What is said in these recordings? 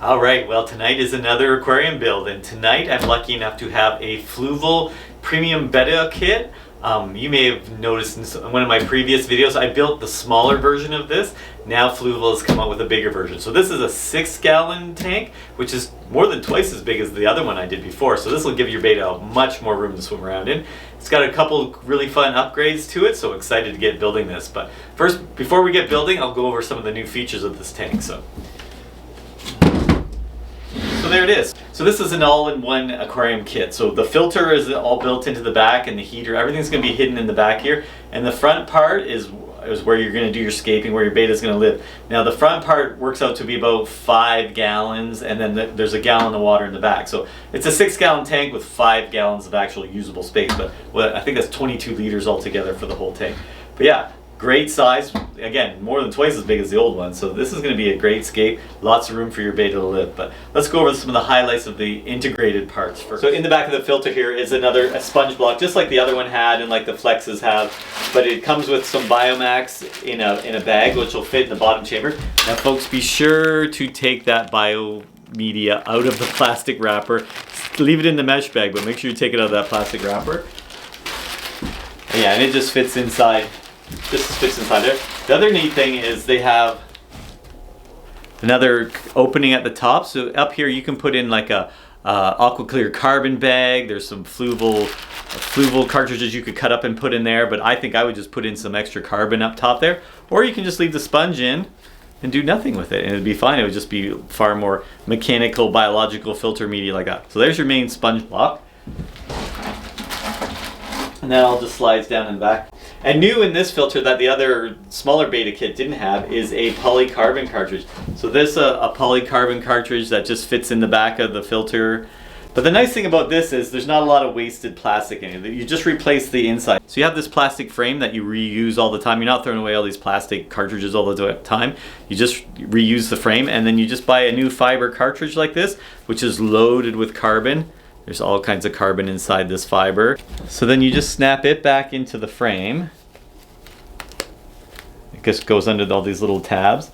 Alright, well tonight is another aquarium build, and tonight I'm lucky enough to have a Fluval Premium Betta kit. You may have noticed in one of my previous videos I built the smaller version of this. Now Fluval has come out with a bigger version. So this is a 6-gallon tank, which is more than twice as big as the other one I did before. So this will give your betta much more room to swim around in. It's got a couple really fun upgrades to it, so excited to get building this. But first, before we get building, I'll go over some of the new features of this tank. So there it is. So this is an all-in-one aquarium kit. So the filter is all built into the back, and the heater, everything's going to be hidden in the back here. And the front part is where you're going to do your scaping, where your betta is going to live. Now the front part works out to be about 5 gallons, and then there's a gallon of water in the back. So it's a 6-gallon tank with 5 gallons of actual usable space. But I think that's 22 liters altogether for the whole tank. But yeah, great size. Again, more than twice as big as the old one. So this is going to be a great scape. Lots of room for your betta to live. But let's go over some of the highlights of the integrated parts first. So in the back of the filter here is a sponge block, just like the other one had and like the Flexes have. But it comes with some Biomax in a bag, which will fit in the bottom chamber. Now folks, be sure to take that bio media out of the plastic wrapper. Leave it in the mesh bag, but make sure you take it out of that plastic wrapper. Yeah, and it just fits inside. This fits inside there. The other neat thing is they have another opening at the top. So up here you can put in like a aqua clear carbon bag. There's some Fluval cartridges you could cut up and put in there, but I think I would just put in some extra carbon up top there. Or you can just leave the sponge in and do nothing with it, and it'd be fine. It would just be far more mechanical, biological filter media like that. So there's your main sponge block. And that all just slides down in the back. And new in this filter that the other smaller betta kit didn't have is a polycarbon cartridge. So this a polycarbon cartridge that just fits in the back of the filter. But the nice thing about this is there's not a lot of wasted plastic in it. You just replace the inside. So you have this plastic frame that you reuse all the time. You're not throwing away all these plastic cartridges all the time. You just reuse the frame, and then you just buy a new fiber cartridge like this, which is loaded with carbon. There's all kinds of carbon inside this fiber. So then you just snap it back into the frame. It just goes under all these little tabs.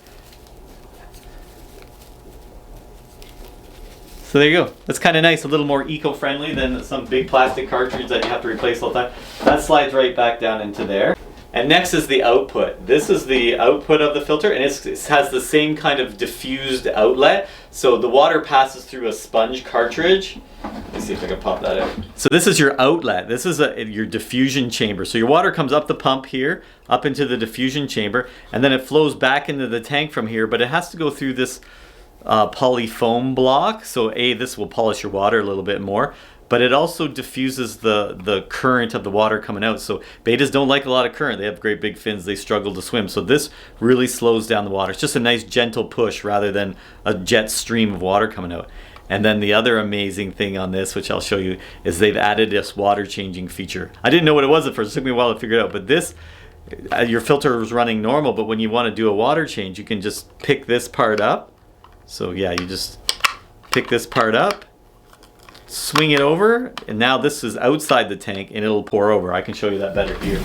So there you go. That's kind of nice, a little more eco-friendly than some big plastic cartridge that you have to replace all the time. That slides right back down into there. And next is the output. This is the output of the filter, and it has the same kind of diffused outlet. So the water passes through a sponge cartridge. Let me see if I can pop that out. So this is your outlet. This is your diffusion chamber. So your water comes up the pump here, up into the diffusion chamber, and then it flows back into the tank from here, but it has to go through this poly foam block. So this will polish your water a little bit more. But it also diffuses the current of the water coming out. So bettas don't like a lot of current. They have great big fins. They struggle to swim. So this really slows down the water. It's just a nice gentle push rather than a jet stream of water coming out. And then the other amazing thing on this, which I'll show you, is they've added this water changing feature. I didn't know what it was at first. It took me a while to figure it out. But this, your filter was running normal, but when you want to do a water change, you can just pick this part up. So yeah, you just pick this part up, swing it over, and now this is outside the tank and it'll pour over. I can show you that better here.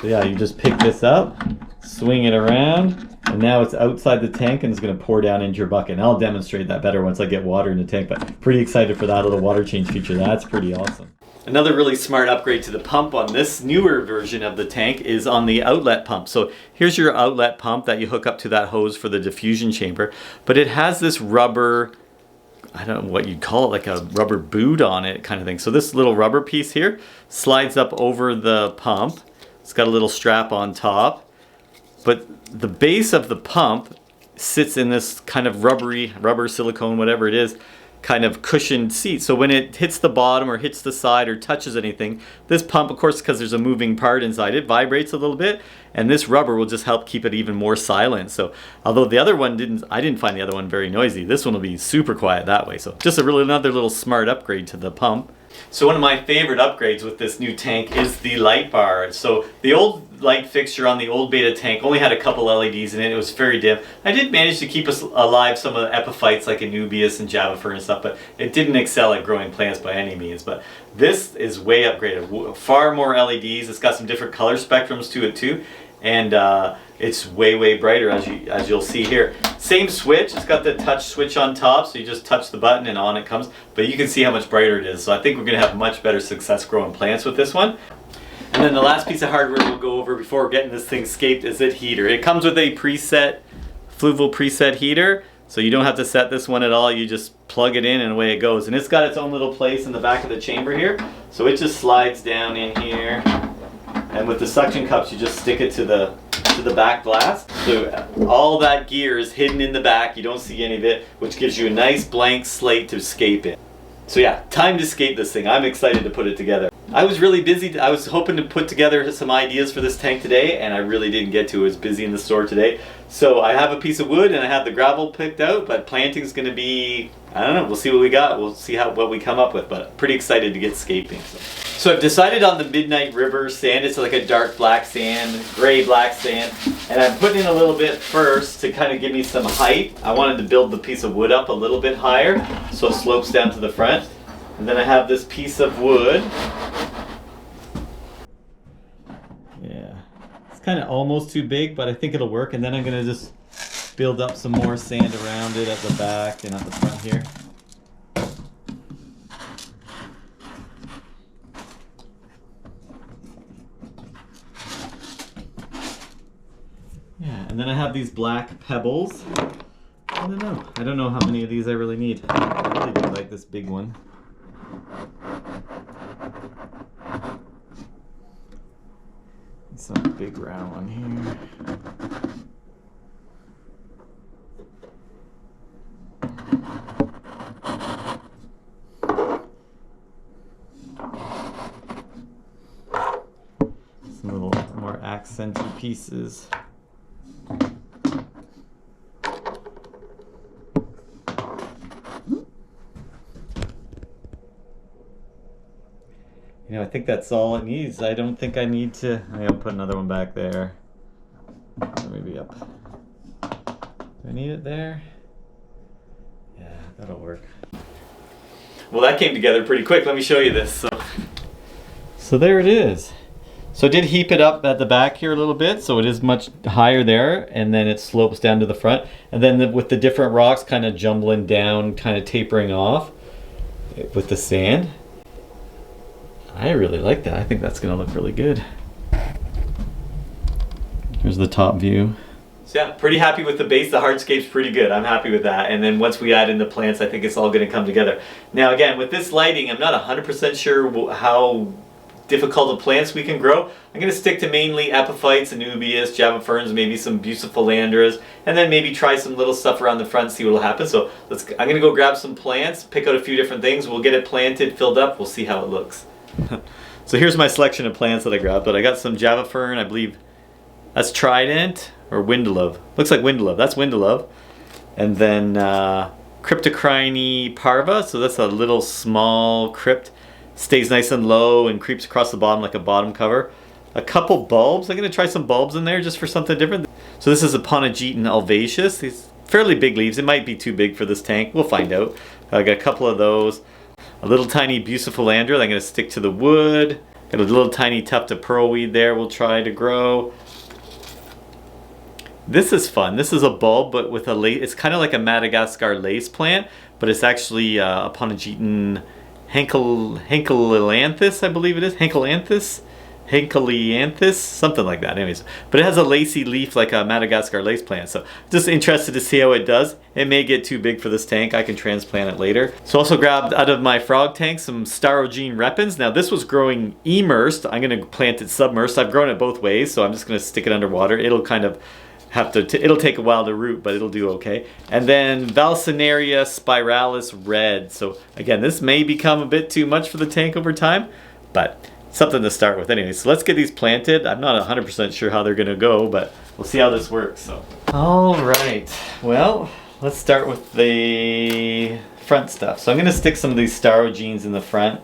So yeah, you just pick this up, swing it around, and now it's outside the tank and it's going to pour down into your bucket. And I'll demonstrate that better once I get water in the tank, but pretty excited for that little water change feature. That's pretty awesome. Another really smart upgrade to the pump on this newer version of the tank is on the outlet pump. So here's your outlet pump that you hook up to that hose for the diffusion chamber, but it has this rubber, I don't know what you'd call it, like a rubber boot on it kind of thing. So this little rubber piece here slides up over the pump. It's got a little strap on top, but the base of the pump sits in this kind of rubber silicone, whatever it is, kind of cushioned seat. So when it hits the bottom or hits the side or touches anything, this pump, of course, because there's a moving part inside, it vibrates a little bit, and this rubber will just help keep it even more silent. So although the other one I didn't find the other one very noisy, this one will be super quiet that way. So just another little smart upgrade to the pump. So one of my favorite upgrades with this new tank is the light bar. So the old light fixture on the old betta tank only had a couple LEDs in it. It was very dim. I did manage to keep us alive some of the epiphytes like Anubias and Javafern and stuff, but it didn't excel at growing plants by any means. But this is way upgraded. Far more LEDs. It's got some different color spectrums to it too. And it's way brighter, as you'll see here. Same switch, it's got the touch switch on top, so you just touch the button and on it comes. But you can see how much brighter it is. So I think we're gonna have much better success growing plants with this one. And then the last piece of hardware we'll go over before getting this thing scaped is a heater. It comes with a preset, Fluval preset heater. So you don't have to set this one at all, you just plug it in and away it goes. And it's got its own little place in the back of the chamber here. So it just slides down in here. And with the suction cups, you just stick it to the back glass. So all that gear is hidden in the back, you don't see any of it, which gives you a nice blank slate to scape in. So yeah, time to scape this thing. I'm excited to put it together. I was really busy. I was hoping to put together some ideas for this tank today, and I really didn't get to. I was busy in the store today. So I have a piece of wood and I have the gravel picked out, but planting is going to be, I don't know, we'll see what we got. We'll see what we come up with, but pretty excited to get scaping. So I've decided on the Midnight River sand. It's like a dark black sand, gray black sand, and I'm putting in a little bit first to kind of give me some height. I wanted to build the piece of wood up a little bit higher so it slopes down to the front. And then I have this piece of wood. Yeah, it's kind of almost too big, but I think it'll work. And then I'm gonna just build up some more sand around it at the back and at the front here. Yeah, and then I have these black pebbles. I don't know how many of these I really need. I really do like this big one. Some big round one here. Some little more accenty pieces. You know, I think that's all it needs. I don't think I need to. I'm gonna put another one back there. Or maybe up. Do I need it there? Yeah, that'll work. Well, that came together pretty quick. Let me show you this. So there it is. So I did heap it up at the back here a little bit, so it is much higher there, and then it slopes down to the front. And then with the different rocks kind of jumbling down, kind of tapering off with the sand. I really like that. I think that's gonna look really good. Here's the top view. So yeah, pretty happy with the base. The hardscape's pretty good. I'm happy with that. And then once we add in the plants, I think it's all gonna come together. Now again, with this lighting, I'm not 100% sure how difficult of plants we can grow. I'm gonna stick to mainly epiphytes, anubias, java ferns, maybe some bucephalandras, and then maybe try some little stuff around the front, see what'll happen. So I'm gonna go grab some plants, pick out a few different things. We'll get it planted, filled up. We'll see how it looks. So here's my selection of plants that I grabbed, but I got some java fern, I believe that's trident or windalove. Looks like windalove, that's windalove. And then Cryptocrine parva, so that's a little small crypt. Stays nice and low and creeps across the bottom like a bottom cover. A couple bulbs, I'm gonna try some bulbs in there just for something different. So this is a Ponogeton alvaceus, these fairly big leaves. It might be too big for this tank, we'll find out. I got a couple of those. A little tiny bucephalandra that I'm going to stick to the wood. Got a little tiny tuft of pearlweed there we'll try to grow. This is fun. This is a bulb, but with a lace. It's kind of like a Madagascar lace plant, but it's actually a Ponogeton Henkelanthus, I believe it is. Henkelanthus, something like that. Anyways, but it has a lacy leaf like a Madagascar lace plant. So just interested to see how it does. It may get too big for this tank. I can transplant it later. So also grabbed out of my frog tank some Starogene repens. Now this was growing immersed. I'm going to plant it submersed. I've grown it both ways, so I'm just going to stick it underwater. It'll kind of have to, it'll take a while to root, but it'll do okay. And then Valsinaria spiralis red. So again, this may become a bit too much for the tank over time, but something to start with anyway. So let's get these planted. I'm not 100% sure how they're gonna go, but we'll see how this works. So, all right, well, let's start with the front stuff. So I'm gonna stick some of these Starogenes in the front.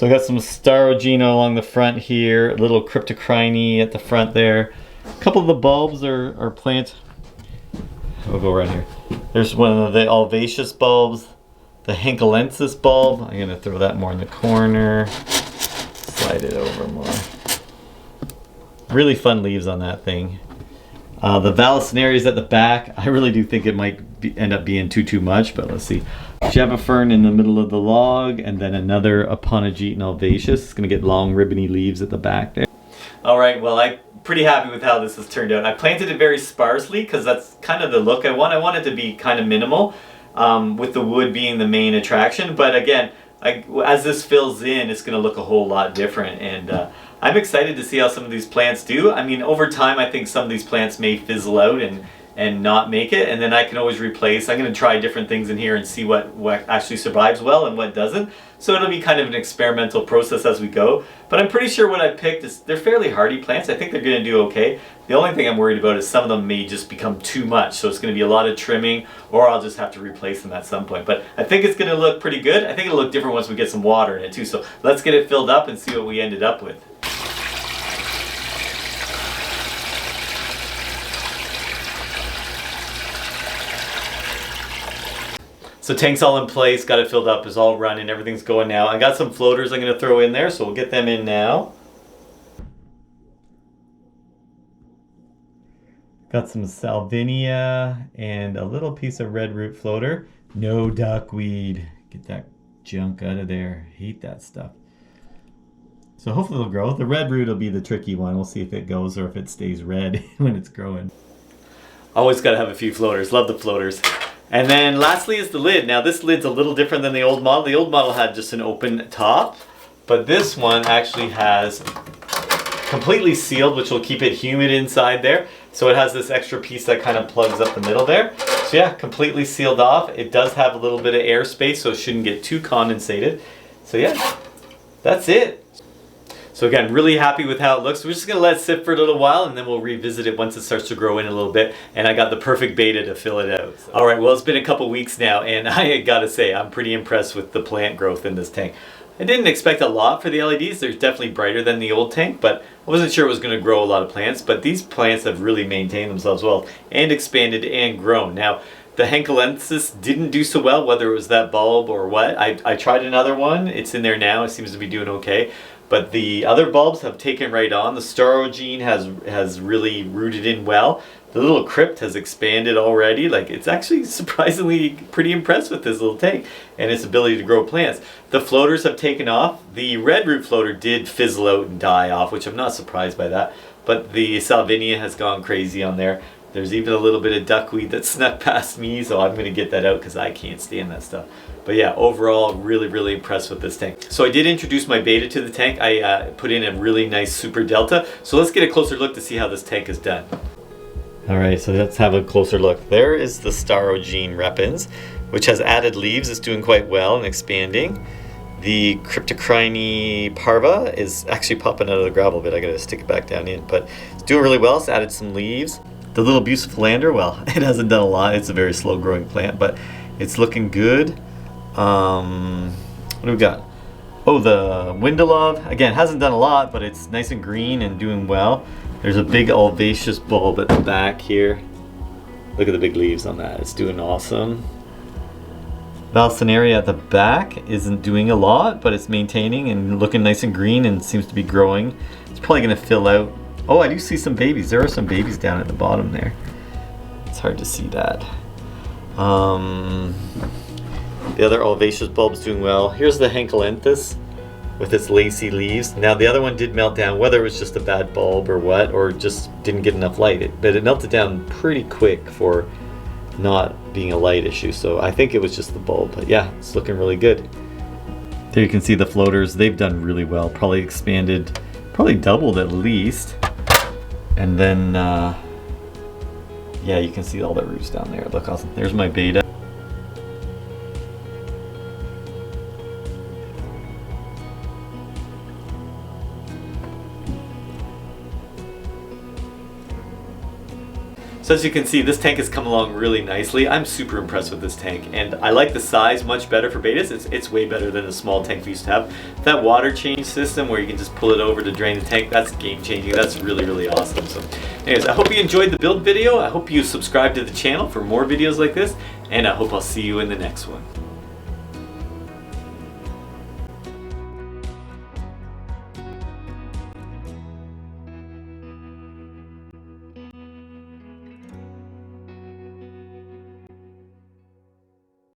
So I got some Starogina along the front here, a little Cryptocrine at the front there. A couple of the bulbs are plant. We'll go around here. There's one of the Alvaceous bulbs, the Henkelensis bulb. I'm gonna throw that more in the corner. Slide it over more. Really fun leaves on that thing. The Vallisnerias at the back, I really do think it might end up being too much, but let's see. Fern in the middle of the log, and then another Aponogeton alvaceous. It's going to get long ribbony leaves at the back there. All right, well, I'm pretty happy with how this has turned out. I planted it very sparsely because that's kind of the look I want. I want it to be kind of minimal, with the wood being the main attraction. But again, as this fills in, it's going to look a whole lot different. And I'm excited to see how some of these plants do. I mean, over time, I think some of these plants may fizzle out and not make it, and then I can always replace. I'm going to try different things in here and see what actually survives well and what doesn't. So it'll be kind of an experimental process as we go. But I'm pretty sure what I picked is, they're fairly hardy plants. I think they're going to do okay. The only thing I'm worried about is some of them may just become too much. So it's going to be a lot of trimming, or I'll just have to replace them at some point. But I think it's going to look pretty good. I think it'll look different once we get some water in it too. So let's get it filled up and see what we ended up with. So tank's all in place, got it filled up, is all running, everything's going now. I got some floaters I'm going to throw in there, so we'll get them in now. Got some salvinia and a little piece of red root floater. No duckweed. Get that junk out of there. Hate that stuff. So hopefully it'll grow. The red root will be the tricky one. We'll see if it goes or if it stays red when it's growing. Always got to have a few floaters. Love the floaters. And then lastly is the lid. Now this lid's a little different than the old model. The old model had just an open top, but this one actually has completely sealed, which will keep it humid inside there. So it has this extra piece that kind of plugs up the middle there. So yeah, completely sealed off. It does have a little bit of air space, so it shouldn't get too condensated. So yeah, that's it. So again, really happy with how it looks. We're just gonna let it sit for a little while and then we'll revisit it once it starts to grow in a little bit. And I got the perfect beta to fill it out. So. All right, well, it's been a couple weeks now and I gotta say, I'm pretty impressed with the plant growth in this tank. I didn't expect a lot for the LEDs. They're definitely brighter than the old tank, but I wasn't sure it was gonna grow a lot of plants, but these plants have really maintained themselves well and expanded and grown. Now, the Henkelensis didn't do so well, whether it was that bulb or what. I tried another one. It's in there now. It seems to be doing okay. But the other bulbs have taken right on. The Starogene has really rooted in well. The little crypt has expanded already. Like, it's actually surprisingly pretty impressed with this little tank and its ability to grow plants. The floaters have taken off. The red root floater did fizzle out and die off, which I'm not surprised by that. But the Salvinia has gone crazy on there. There's even a little bit of duckweed that snuck past me, so I'm going to get that out because I can't stand that stuff. But yeah, overall, really impressed with this tank. So I did introduce my beta to the tank. I put in a really nice Super Delta. So let's get a closer look to see how this tank is done. All right, so let's have a closer look. There is the Starogene repens, which has added leaves. It's doing quite well and expanding. The Cryptocrine parva is actually popping out of the gravel bit. I gotta stick it back down in, but it's doing really well. It's added some leaves. The little Bucephalandra, well, it hasn't done a lot. It's a very slow growing plant, but it's looking good. What do we got? Oh, the Windelove, again, hasn't done a lot, but it's nice and green and doing well. There's a big Alvaceous bulb at the back here. Look at the big leaves on that. It's doing awesome. Vallisneria at the back isn't doing a lot, but it's maintaining and looking nice and green and seems to be growing. It's probably going to fill out. Oh, I do see some babies. There are some babies down at the bottom there. It's hard to see that. The other Alvaceous bulb's doing well. Here's the Henkelensis with its lacy leaves. Now the other one did melt down, whether it was just a bad bulb or what, or just didn't get enough light. But it melted down pretty quick for not being a light issue. So I think it was just the bulb. But yeah, it's looking really good. There you can see the floaters. They've done really well. Probably expanded, probably doubled at least. And then, yeah, you can see all the roots down there. Look, awesome. There's my beta. So as you can see, this tank has come along really nicely. I'm super impressed with this tank, and I like the size much better for bettas. It's way better than the small tank we used to have. That water change system where you can just pull it over to drain the tank, that's game changing. That's really, really awesome. So anyways, I hope you enjoyed the build video. I hope you subscribe to the channel for more videos like this, and I hope I'll see you in the next one.